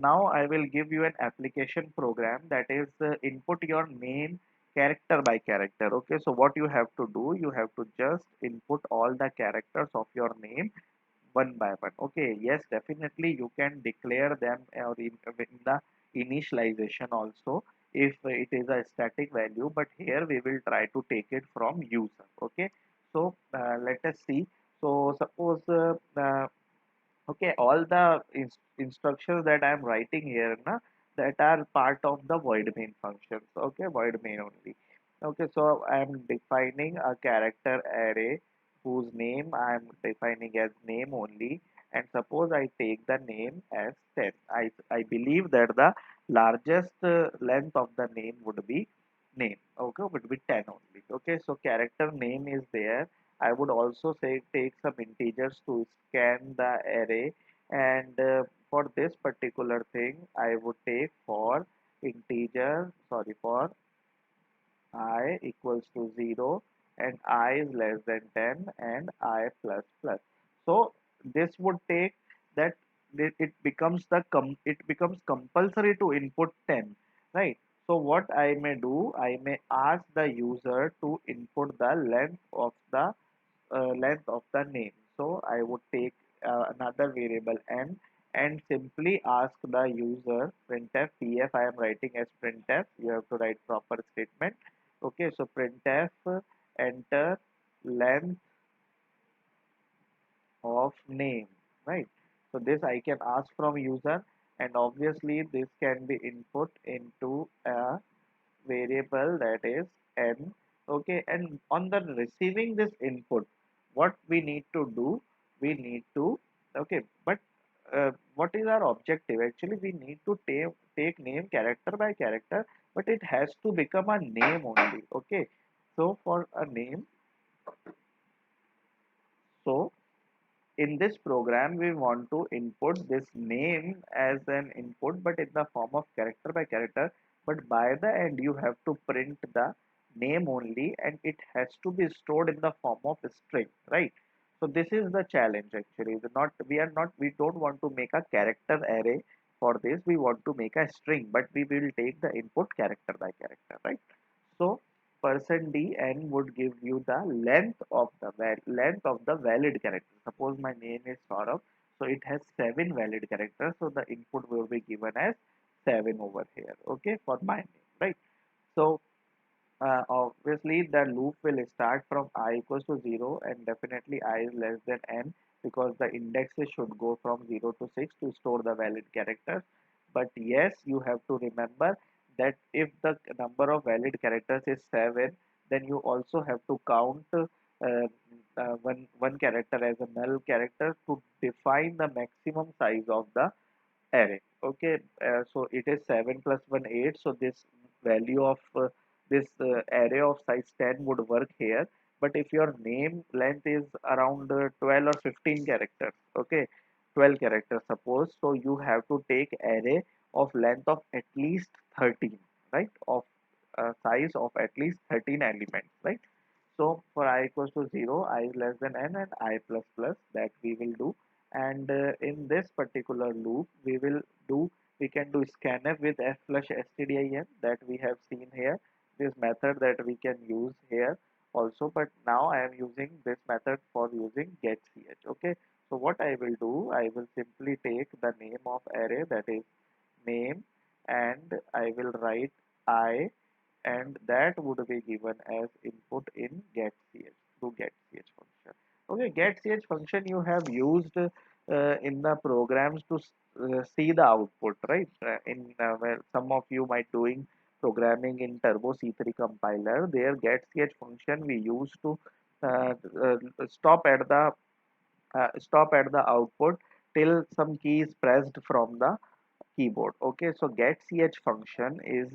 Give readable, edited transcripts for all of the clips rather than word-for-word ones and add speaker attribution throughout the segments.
Speaker 1: Now I will give you an application program that is input your name character by character. Okay, so what you have to do, you have to just input all the characters of your name one by one. Okay, yes, definitely you can declare them or in the initialization also if it is a static value, but here we will try to take it from user. Okay, so let us see. So suppose okay, all the instructions that I am writing here na, that are part of the void main functions. Okay, void main only. Okay, so I am defining a character array whose name I am defining as name only, and suppose I take the name as 10. I believe that the largest length of the name would be name. Okay, would be 10 only. Okay, so character name is there. I would also say take some integers to scan the array, and for this particular thing I would take for integer, sorry, for I equals to 0 and I is less than 10 and I plus plus. So this would take that it becomes it becomes compulsory to input 10, right? So what I may do, I may ask the user to input the length of the name. So I would take another variable n and simply ask the user printf pf. I am writing as printf. You have to write proper statement. Okay, so printf enter length of name, right? So this I can ask from user, and obviously this can be input into a variable that is n. Okay, and on the receiving this input, what we need to do, we need to, okay, but what is our objective? Actually we need to take name character by character, but it has to become a name only. Okay, so for a name, so in this program we want to input this name as an input, but in the form of character by character, but by the end you have to print the name only, and it has to be stored in the form of a string, right? So this is the challenge. Actually the not we are not we don't want to make a character array. For this we want to make a string, but we will take the input character by character, right? So percent d n would give you the length of the valid character. Suppose my name is Saurabh, so it has 7 valid characters, so the input will be given as 7 over here. Okay, for my name, right? So obviously the loop will start from I equals to 0, and definitely I is less than n, because the indexes should go from 0 to 6 to store the valid characters. But yes, you have to remember that if the number of valid characters is 7, then you also have to count one character as a null character to define the maximum size of the array. Okay, so it is 7 plus 1 8, so this value of this array of size 10 would work here. But if your name length is around 12 or 15 characters, okay, 12 characters suppose, so you have to take array of length of at least 13, right, of size of at least 13 elements, right? So for I equals to 0, I is less than n, and I plus plus, that we will do. And in this particular loop, we can do scanf with f flush stdin, that we have seen here. This method that we can use here also, but now I am using this method for using getch. Okay, so what I will do, I will simply take the name of array, that is name, and I will write I, and that would be given as input in getch through getch function. Okay, getch function you have used in the programs to see the output, right? In Well, some of you might doing programming in Turbo C3 compiler, their getch function we use to uh, uh, stop at the output till some key is pressed from the keyboard. Okay, so getch function is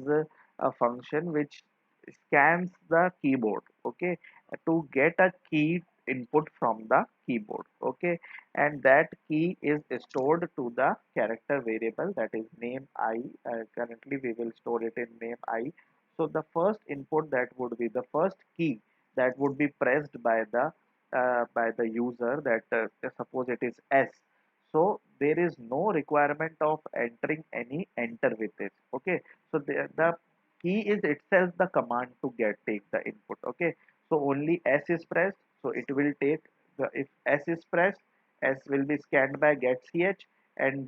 Speaker 1: a function which scans the keyboard, okay, to get a key input from the keyboard. Okay, and that key is stored to the character variable, that is name I. Currently we will store it in name I. So the first input, that would be the first key that would be pressed by the user, that suppose it is S. So there is no requirement of entering any enter with it. Okay, so the key is itself the command to get take the input. Okay, so only S is pressed, so it will take the, if S is pressed, S will be scanned by get ch, and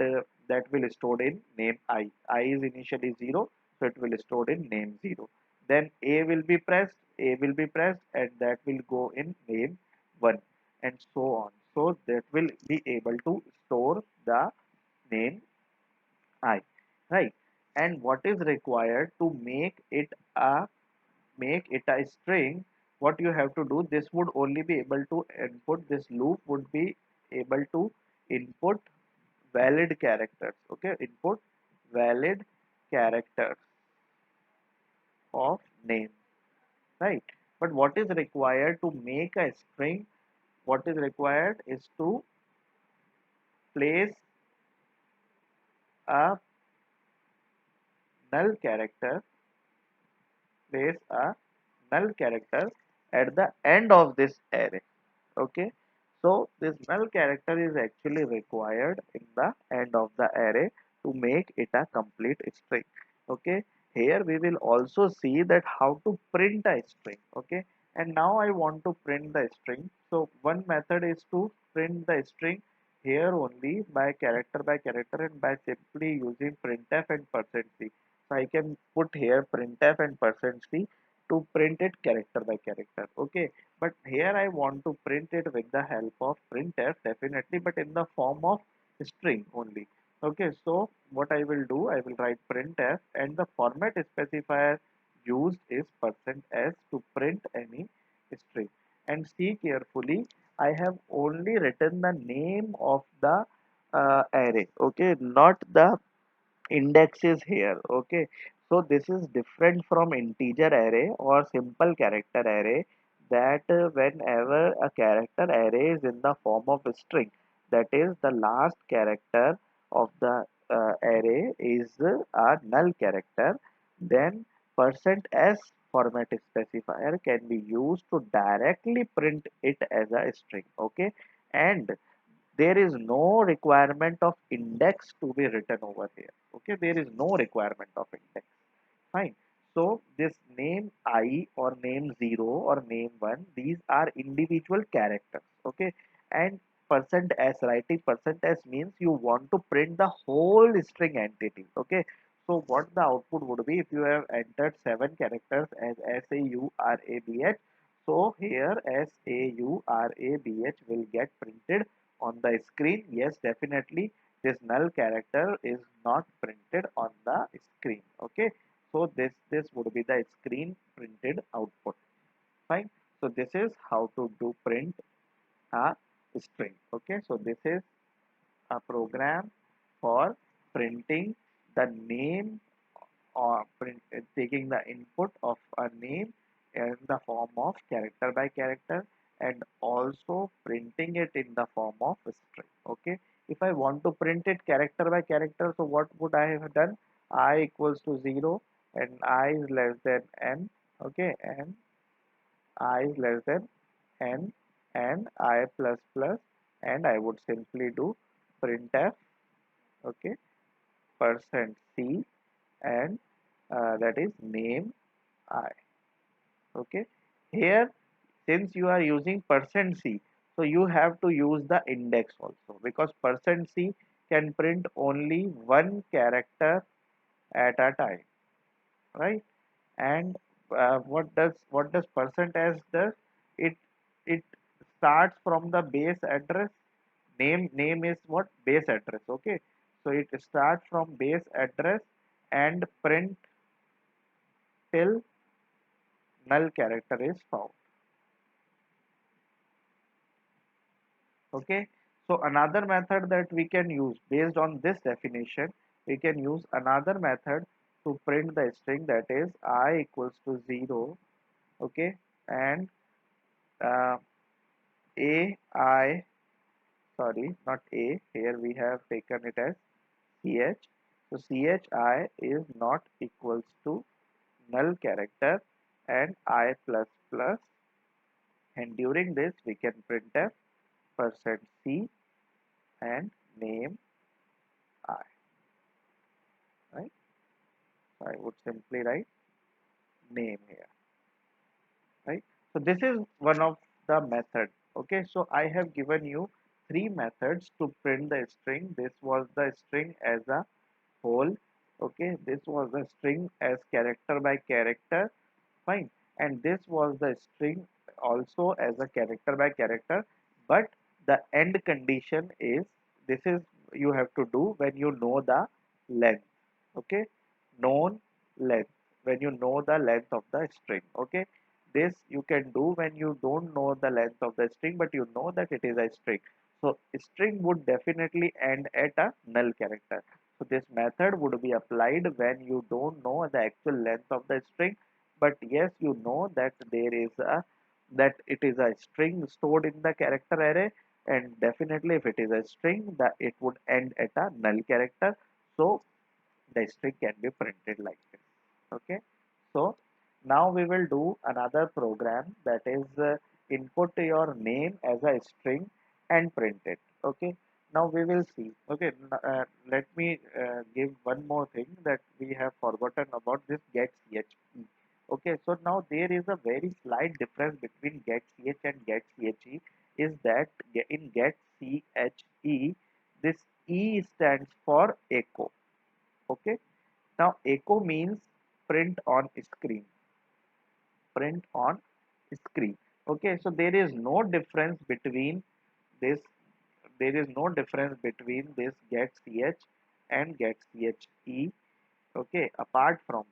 Speaker 1: that will stored in name I is initially 0, so it will stored in name 0. Then A will be pressed, A will be pressed, and that will go in name 1, and so on. So that will be able to store the name I, right? And what is required to make it a string? What you have to do, this would only be able to input, this loop would be able to input valid characters. Okay, input valid characters of name, right? But what is required to make a string? What is required is to place a null character, place a null character at the end of this array. Okay, so this null character is actually required in the end of the array to make it a complete string. Okay, here we will also see that how to print a string. Okay, and now I want to print the string. So one method is to print the string here only by character and by simply using printf and percent %c. So I can put here printf and percent %c to print it character by character. Okay, but here I want to print it with the help of printf definitely, but in the form of string only. Okay, so what I will do, I will write printf, and the format specifier used is percent %s to print any string. And see carefully, I have only written the name of the array. Okay, not the index is here. Okay, so this is different from integer array or simple character array, that whenever a character array is in the form of a string, that is the last character of the array is a null character, then percent %s format specifier can be used to directly print it as a string. Okay, and there is no requirement of index to be written over here. Okay, there is no requirement of index. Fine. So this name I or name 0 or name 1, these are individual characters. Okay, and percent %s, writing percent %s means you want to print the whole string entity. Okay, so what the output would be if you have entered 7 characters as SAURABH, so here SAURABH will get printed on the screen. Yes, definitely this null character is not printed on the screen. Okay, so this would be the screen printed output. Fine. So this is how to do print a string. Okay, so this is a program for printing the name, or taking the input of a name in the form of character by character, and also printing it in the form of a string. Okay, if I want to print it character by character, so what would I have done? I equals to 0 and I is less than n. Okay, and I is less than n and I plus plus, and I would simply do printf. Okay, percent %c, and that is name I. Okay, here since you are using percent %c, so you have to use the index also, because percent %c can print only one character at a time, right? And what does percent %s does? It it starts from the base address. Name is what? Base address. Okay, so it starts from base address and print till null character is found. Okay, so another method that we can use based on this definition, we can use another method to print the string, that is I equals to 0. Okay, and uh, I, sorry, not A, here we have taken it as ch. So chi is not equals to null character and I plus plus, and during this we can printf percent %c and name I would simply write name here, right? So this is one of the method. Okay, so I have given you three methods to print the string. This was the string as a whole. Okay, this was the string as character by character. Fine, and this was the string also as a character by character, but the end condition is this is you have to do when you know the length. Okay, known length, when you know the length of the string. Okay, this you can do when you don't know the length of the string, but you know that it is a string. So string would definitely end at a null character. So this method would be applied when you don't know the actual length of the string, but yes, you know that there is a that it is a string stored in the character array, and definitely if it is a string, that it would end at a null character. So the string can be printed like this. Okay, so now we will do another program, that is input your name as a string and print it. Okay, now we will see. Okay, let me give one more thing that we have forgotten about, this get chp. Okay, so now there is a very slight difference between get ch and get che, is that in get che this e stands for echo. Okay, now echo means print on screen, print on screen. Okay, so there is no difference between this, there is no difference between this get ch and get che. Okay, apart from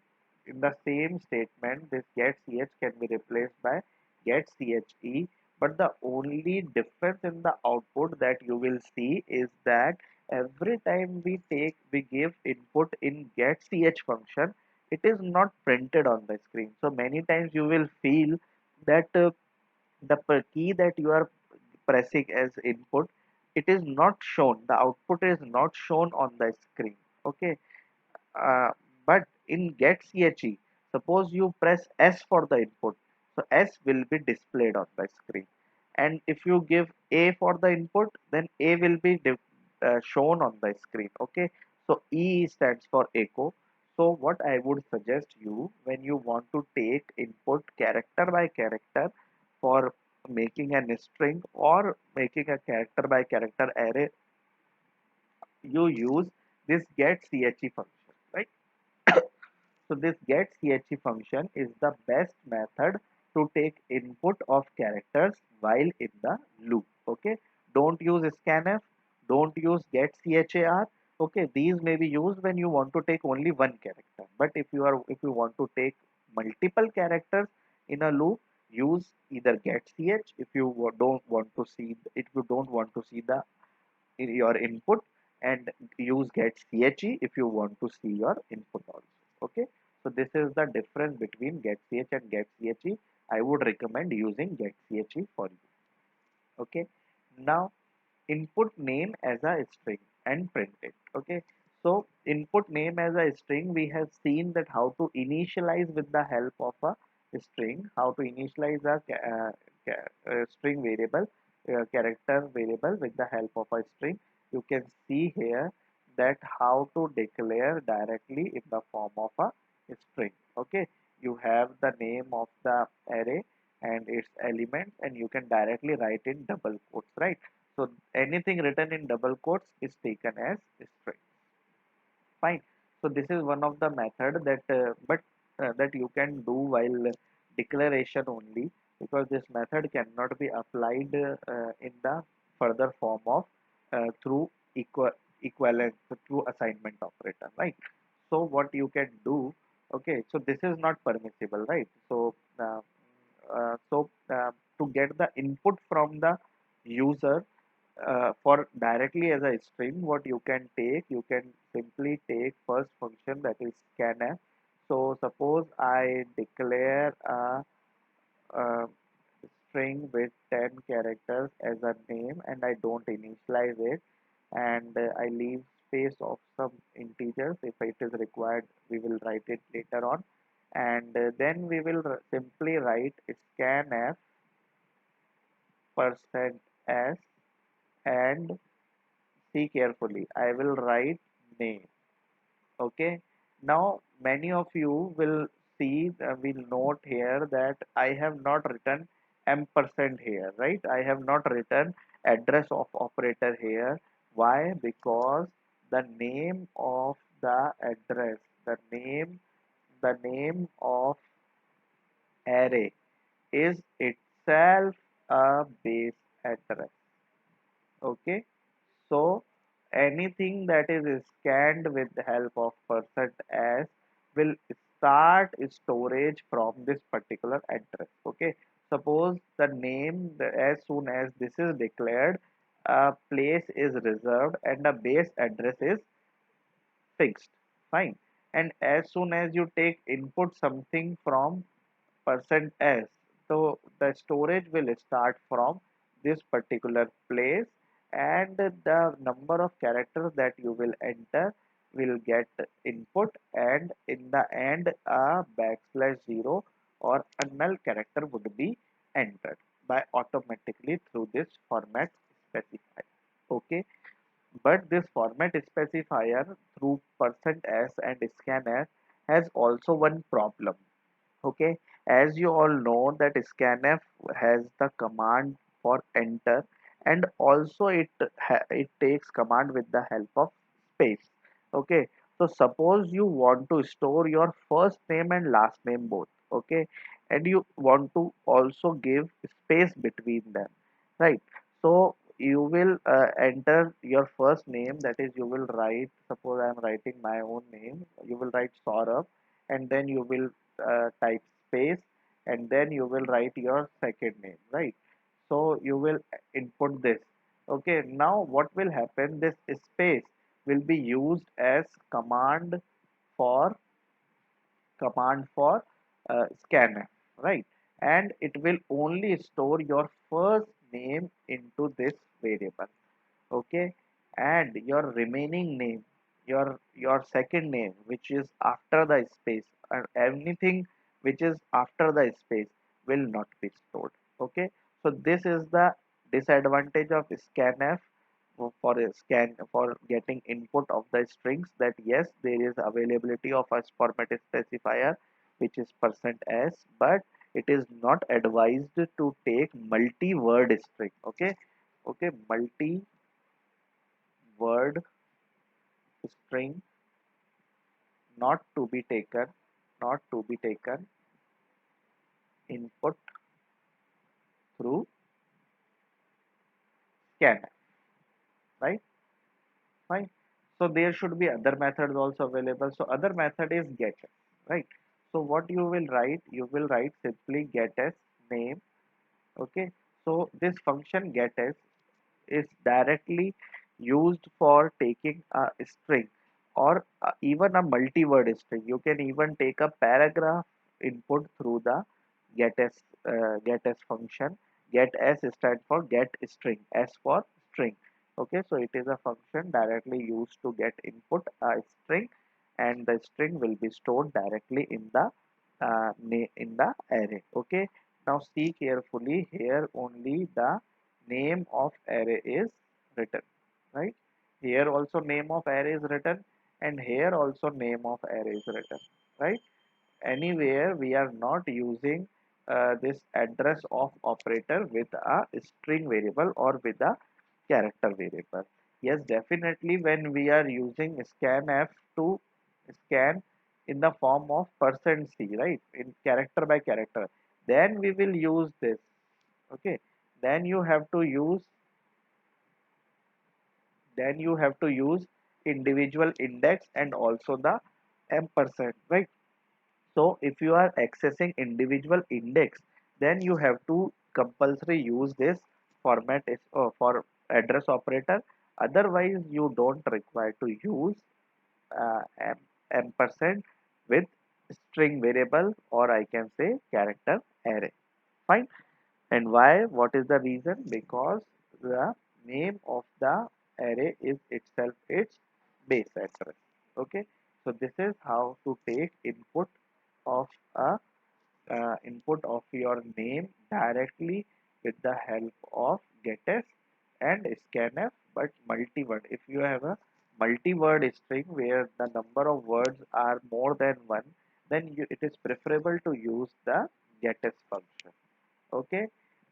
Speaker 1: in the same statement this get ch can be replaced by get che, but the only difference in the output that you will see is that every time we give input in get ch function, it is not printed on the screen. So many times you will feel that the key that you are pressing as input, it is not shown, the output is not shown on the screen. Okay, uh, but in get che, suppose you press S for the input, so S will be displayed on the screen, and if you give A for the input, then A will be shown on the screen. Okay, so E stands for echo. So what I would suggest you, when you want to take input character by character for making a string or making a character by character array, you use this get che function, right? So this get che function is the best method to take input of characters while in the loop. Okay, don't use scanf, don't use get char. Okay, these may be used when you want to take only one character, but if you want to take multiple characters in a loop, use either get ch if you don't want to see, if you don't want to see the in your input, and use get che if you want to see your input also. Okay, so this is the difference between get ch and get che. I would recommend using get che for you. Okay, now input name as a string and print it. Okay, so input name as a string, we have seen that how to initialize with the help of a string, how to initialize a string variable, character variable with the help of a string. You can see here that how to declare directly in the form of a string. Okay, you have the name of the array and its elements, and you can directly write in double quotes, right? So anything written in double quotes is taken as string. Fine. So this is one of the method that but that you can do while declaration only, because this method cannot be applied in the further form of through equivalence, through assignment operator, right? So what you can do, okay, so this is not permissible, right? So to get the input from the user for directly as a string, what you can take, you can simply take first function, that is scanf. So suppose I declare a string with 10 characters as a name, and I don't initialize it, and I leave space of some integers. If it is required, we will write it later on, and then we will simply write scanf percent %s, and see carefully, I will write name. Okay, Now, many of you will see, will note here that I have not written ampersand here, right? I have not written address of operator here. Why? Because the name of the address, the name of array is itself a base address. Okay, so anything that is scanned with the help of percent %s will start storage from this particular address. Okay, suppose the name, as soon as this is declared, a place is reserved and a base address is fixed. Fine. And as soon as you take input something from percent %s, so the storage will start from this particular place, and the number of characters that you will enter will get input, and in the end a backslash 0 or a null character would be entered by automatically through this format specifier. Okay, but this format specifier through percent %s and scanf has also one problem. Okay, as you all know that scanf has the command for enter, and also it takes command with the help of space. Okay, so suppose you want to store your first name and last name both. Okay, and you want to also give space between them, right? So you will enter your first name, that is you will write, suppose I am writing my own name, you will write Saurabh, and then you will type space, and then you will write your second name, right? So you will input this. Okay, now what will happen, this space will be used as for command for scanf, right? And it will only store your first name into this variable. Okay, and your remaining name, your second name, which is after the space, and anything which is after the space will not be stored. Okay, so this is the disadvantage of scanf for a scan for getting input of the strings, that yes, there is availability of a format specifier which is percent %s, but it is not advised to take multi-word string. Okay, okay, multi-word string, not to be taken, not to be taken input through scanf, right? Fine. So there should be other methods also available. So other method is get, right? So what you will write, you will write simply get as name. Okay, so this function get as is directly used for taking a string, or even a multi-word string. You can even take a paragraph input through the get as function. Get as stands for get string, s for string. Okay, so it is a function directly used to get input a string, and the string will be stored directly in the in the array. Okay, now see carefully, here only the name of array is written, right? Here also name of array is written, and here also name of array is written, right? Anywhere we are not using this address of operator with a string variable or with a character variable. Yes, definitely when we are using scanf to scan in the form of percent %c, right, in character by character, then we will use this. Okay, then you have to use individual index and also the ampersand, right? So if you are accessing individual index, then you have to compulsory use this format is for address operator. Otherwise, you don't require to use ampersand with string variable, or I can say character array. Fine. And why? What is the reason? Because the name of the array is itself its base address. Okay. So this is how to take of a input of your name directly with the help of getS and scanf, but multi-word. If you have a multi-word string where the number of words are more than one, then it is preferable to use the getS function. Okay,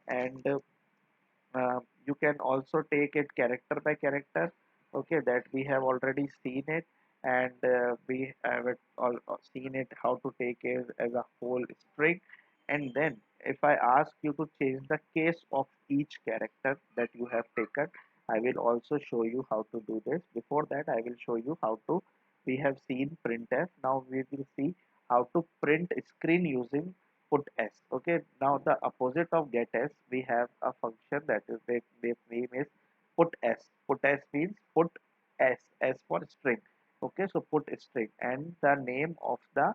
Speaker 1: and you can also take it character by character. Okay, that we have already seen it, and we have it all seen it how to take it as a whole string. And then if I ask you to change the case of each character that you have taken, I will also show you how to do this. Before that, I will show you how to, we have seen printf. Now we will see how to print screen using put s. Okay, now the opposite of get s, we have a function that is the name is put s. Put s means put s for string. Okay, so put string, and the name of the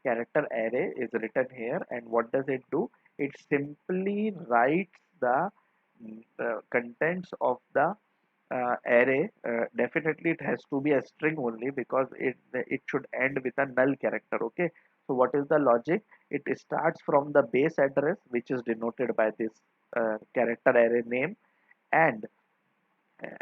Speaker 1: character array is written here. And what does it do? It simply writes the contents of the array. Definitely it has to be a string only, because it should end with a null character. Okay, so what is the logic? It starts from the base address, which is denoted by this character array name, and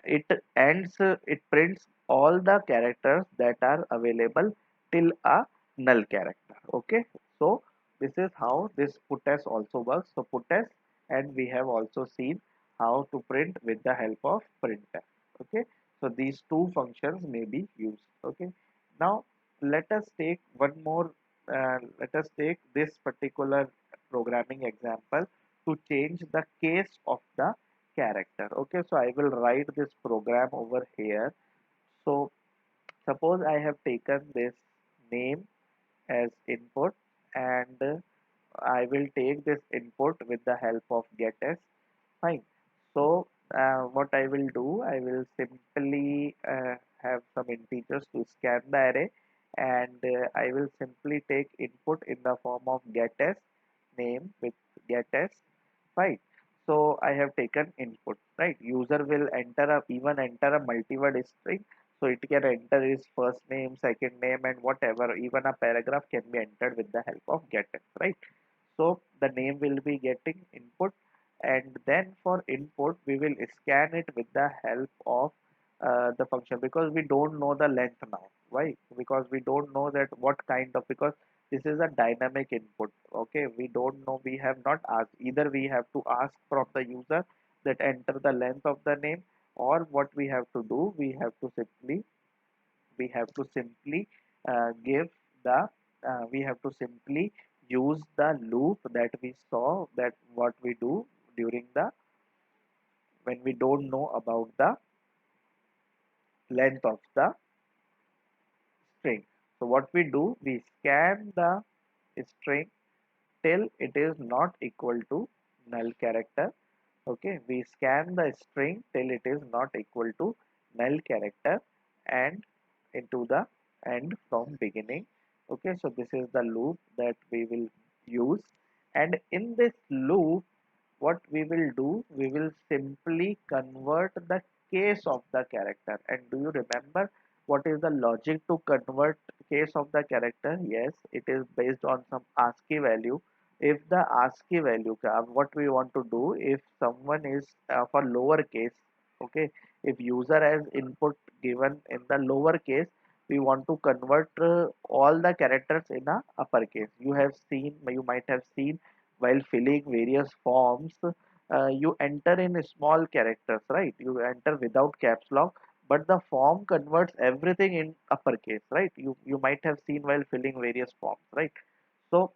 Speaker 1: it it prints all the characters that are available till a null character. Okay, so this is how this putS also works. So putS, and we have also seen how to print with the help of printf. Okay, so these two functions may be used. Okay, now let us take one more, let us take this particular programming example to change the case of the character. Okay, so I will write this program over here. So suppose I have taken this name as input, and I will take this input with the help of getS. Fine. So what I will do, I will simply have some integers to scan the array, and I will simply take input in the form of getS name with getS. Right. So I have taken input. Right. User will even enter a multi-word string. So it can enter his first name, second name, and whatever. Even a paragraph can be entered with the help of getS. Right. So the name will be getting input, and then for input we will scan it with the help of the function, because we don't know the length now. Why? Because we don't know that what kind of, because this is a dynamic input. Okay, we don't know, we have not asked. Either we have to ask from the user that enter the length of the name, or what we have to do, we have to simply give the we have to simply use the loop that we saw, that what we do during the, when we don't know about the length of the string. So what we do, we scan the string till it is not equal to null character. Okay, we scan the string till it is not equal to null character, and into the end from beginning. Okay, so this is the loop that we will use, and in this loop what we will do, we will simply convert the case of the character. And do you remember what is the logic to convert case of the character? Yes, it is based on some ASCII value. If the ASCII value, what we want to do, if someone is for lower case, okay, if user has input given in the lower case, we want to convert all the characters in a uppercase. You might have seen while filling various forms, you enter in small characters, right? You enter without caps lock, but the form converts everything in uppercase, right? You might have seen while filling various forms, right? So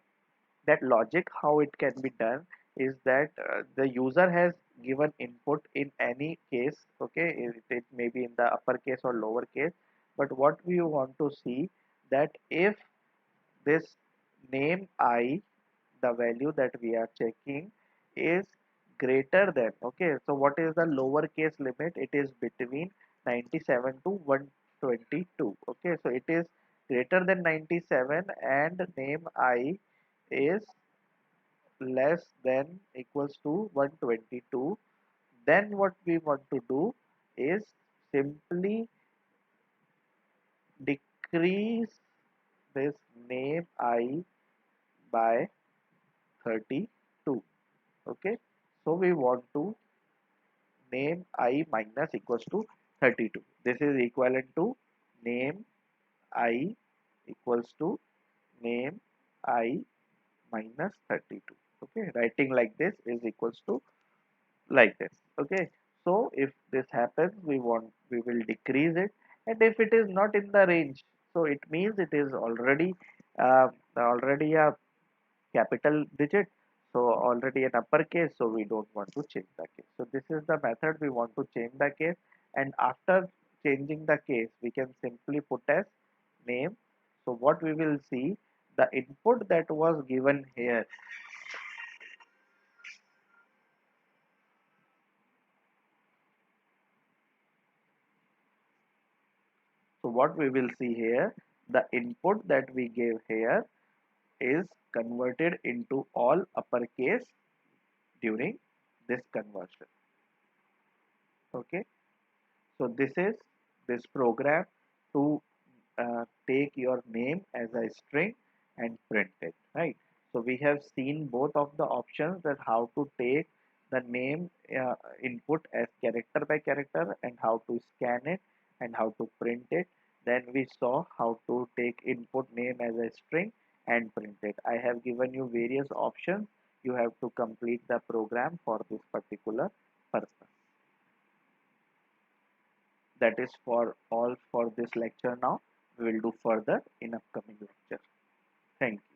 Speaker 1: that logic, how it can be done, is that the user has given input in any case. Okay, it may be in the uppercase or lower case, but what we want to see, that if this name I, the value that we are checking, is greater than, okay, so what is the lower case limit? It is between 97 to 122. Okay, so it is greater than 97 and name I is less than equals to 122. Then what we want to do is simply decrease this name I by 32. Okay, so we want to name I minus equals to 32. This is equivalent to name I equals to name I minus 32. Okay, writing like this is equals to like this. Okay, so if this happens, we will decrease it, and if it is not in the range, so it means it is already a capital digit, so already an uppercase, so we don't want to change the case. So this is the method we want to change the case, and after changing the case we can simply put as name. So what we will see, the input that was given here, so what we will see here, the input that we gave here is converted into all uppercase during this conversion. Okay, so this is this program to take your name as a string and print it, right? So we have seen both of the options, that how to take the name input as character by character, and how to scan it, and how to print it. Then we saw how to take input name as a string and print it. I have given you various options. You have to complete the program for this particular purpose. That is for all for this lecture now. We will do further in upcoming lecture. Thank you.